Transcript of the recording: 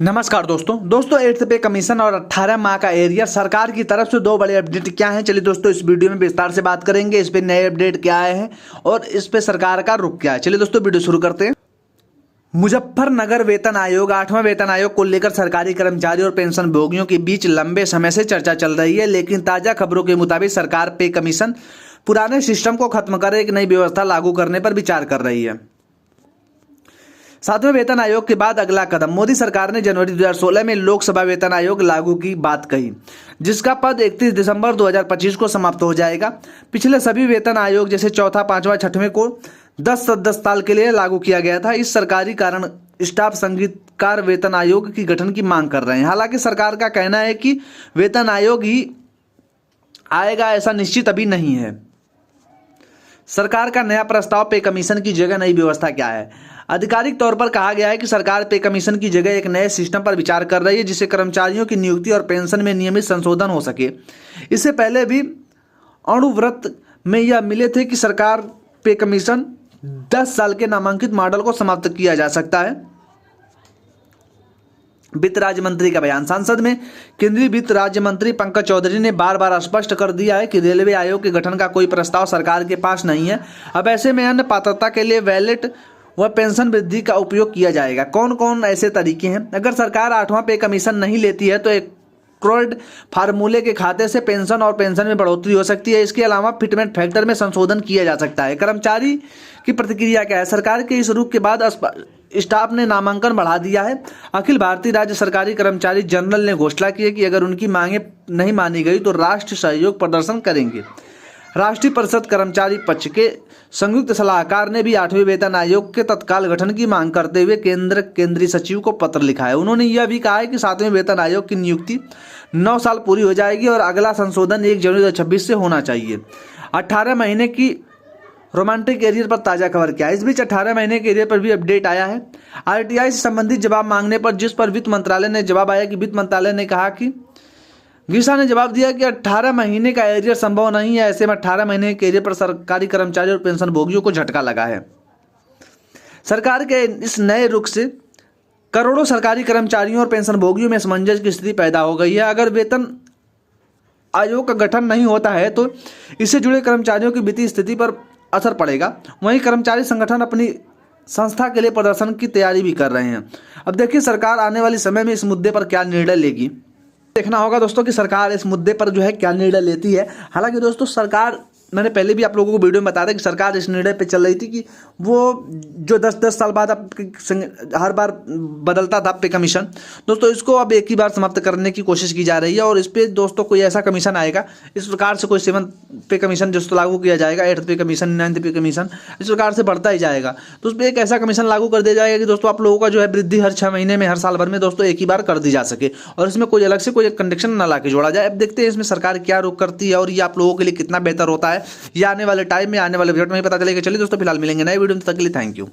नमस्कार दोस्तों 8th पे कमीशन और 18 माह का एरियर सरकार की तरफ से दो बड़े अपडेट क्या हैं। चलिए दोस्तों इस वीडियो में विस्तार से बात करेंगे, इस पे नए अपडेट क्या आए हैं और इस पे सरकार का रुख क्या है। चलिए दोस्तों वीडियो शुरू करते हैं। मुजफ्फरनगर वेतन आयोग 8वां वेतन आयोग को लेकर सरकारी कर्मचारी और पेंशन भोगियों के बीच लंबे समय से चर्चा चल रही है, लेकिन ताजा खबरों के मुताबिक सरकार पे कमीशन पुराने सिस्टम को खत्म कर एक नई व्यवस्था लागू करने पर विचार कर रही है। 7वें वेतन आयोग के बाद अगला कदम। मोदी सरकार ने जनवरी 2016 में लोकसभा वेतन आयोग लागू की बात कही, जिसका पद 31 दिसंबर 2025 को समाप्त हो जाएगा। पिछले सभी वेतन आयोग जैसे चौथा, पांचवा, छठवें को 10 साल के लिए लागू किया गया था। इस सरकारी कारण स्टाफ संगीतकार वेतन आयोग की गठन की मांग कर रहे हैं। हालांकि सरकार का कहना है कि वेतन आयोग ही आएगा, ऐसा निश्चित अभी नहीं है। सरकार का नया प्रस्ताव पे कमीशन की जगह नई व्यवस्था क्या है। आधिकारिक तौर पर कहा गया है कि सरकार पे कमीशन की जगह एक नए सिस्टम पर विचार कर रही है, जिससे कर्मचारियों की नियुक्ति और पेंशन में नियमित संशोधन हो सके। इससे पहले भी अणुव्रत में यह मिले थे कि सरकार पे कमीशन 10 साल के नामांकित मॉडल को समाप्त किया जा सकता है। वित्त राज्य मंत्री का बयान। संसद में केंद्रीय वित्त राज्य मंत्री पंकज चौधरी ने बार बार स्पष्ट कर दिया है कि रेलवे आयोग के गठन का कोई प्रस्ताव सरकार के पास नहीं है। अब ऐसे में अन्य पात्रता के लिए वैलेट व पेंशन वृद्धि का उपयोग किया जाएगा। कौन कौन ऐसे तरीके हैं। अगर सरकार 8वां पे कमीशन नहीं लेती है तो एक क्रोल्ड फार्मूले के खाते से पेंशन और पेंशन में बढ़ोतरी हो सकती है। इसके अलावा फिटमेंट फैक्टर में संशोधन किया जा सकता है। कर्मचारी की प्रतिक्रिया क्या है। सरकार के इस रुख के बाद स्टाफ ने नामांकन बढ़ा दिया है। अखिल भारतीय राज्य सरकारी कर्मचारी जनरल ने घोषणा की है कि अगर उनकी मांगे नहीं मानी गई तो राष्ट्रीय सहयोग प्रदर्शन करेंगे। राष्ट्रीय परिषद कर्मचारी पक्ष के संयुक्त सलाहकार ने भी 8वें वेतन आयोग के तत्काल गठन की मांग करते हुए केंद्रीय सचिव को पत्र लिखा है। उन्होंने यह भी कहा है कि 7वें वेतन आयोग की नियुक्ति 9 साल पूरी हो जाएगी और अगला संशोधन 1 जनवरी 2026 से होना चाहिए। 18 महीने की रोमांटिक एरियर पर ताजा खबर क्या है। इस बीच 18 महीने के एरियर पर भी अपडेट आया है। आरटीआई से संबंधित जवाब मांगने पर जिस पर वित्त मंत्रालय ने जवाब आया कि वित्त मंत्रालय ने कहा कि गीसा ने जवाब दिया कि 18 महीने का एरियर संभव नहीं है। ऐसे में 18 महीने के एरियर पर सरकारी कर्मचारी और पेंशन भोगियों को झटका लगा है। सरकार के इस नए रुख से करोड़ों सरकारी कर्मचारियों और पेंशन भोगियों में असमंजस की स्थिति पैदा हो गई है। अगर वेतन आयोग का गठन नहीं होता है तो इससे जुड़े कर्मचारियों की वित्तीय स्थिति पर असर पड़ेगा। वहीं कर्मचारी संगठन अपनी संस्था के लिए प्रदर्शन की तैयारी भी कर रहे हैं। अब देखिए सरकार आने वाले समय में इस मुद्दे पर क्या निर्णय लेगी। देखना होगा दोस्तों कि सरकार इस मुद्दे पर जो है क्या निर्णय लेती है। हालांकि दोस्तों सरकार, मैंने पहले भी आप लोगों को वीडियो में बताया था कि सरकार इस निर्णय पे चल रही थी कि वो जो 10 साल बाद हर बार बदलता था पे कमीशन, दोस्तों इसको अब एक ही बार समाप्त करने की कोशिश की जा रही है। और इस पर दोस्तों कोई ऐसा कमीशन आएगा, इस प्रकार से कोई 7 पे कमीशन दोस्तों लागू किया जाएगा, 8th पे कमीशन, 9th पे कमीशन, इस प्रकार से बढ़ता ही जाएगा। तो उस पर एक ऐसा कमीशन लागू कर दिया जाएगा कि दोस्तों आप लोगों का जो है वृद्धि हर 6 महीने में, हर साल भर में दोस्तों एक ही बार कर दी जा सके और इसमें कोई अलग से कोई कंडीशन ना ला के जोड़ा जाए। अब देखते हैं इसमें सरकार क्या रुख करती है और ये आप लोगों के लिए कितना बेहतर होता है। ये आने वाले टाइम में, आने वाले बजट में ही पता चलेगा। चलिए दोस्तों फिलहाल मिलेंगे नए वीडियो में, तब तक के लिए थैंक यू।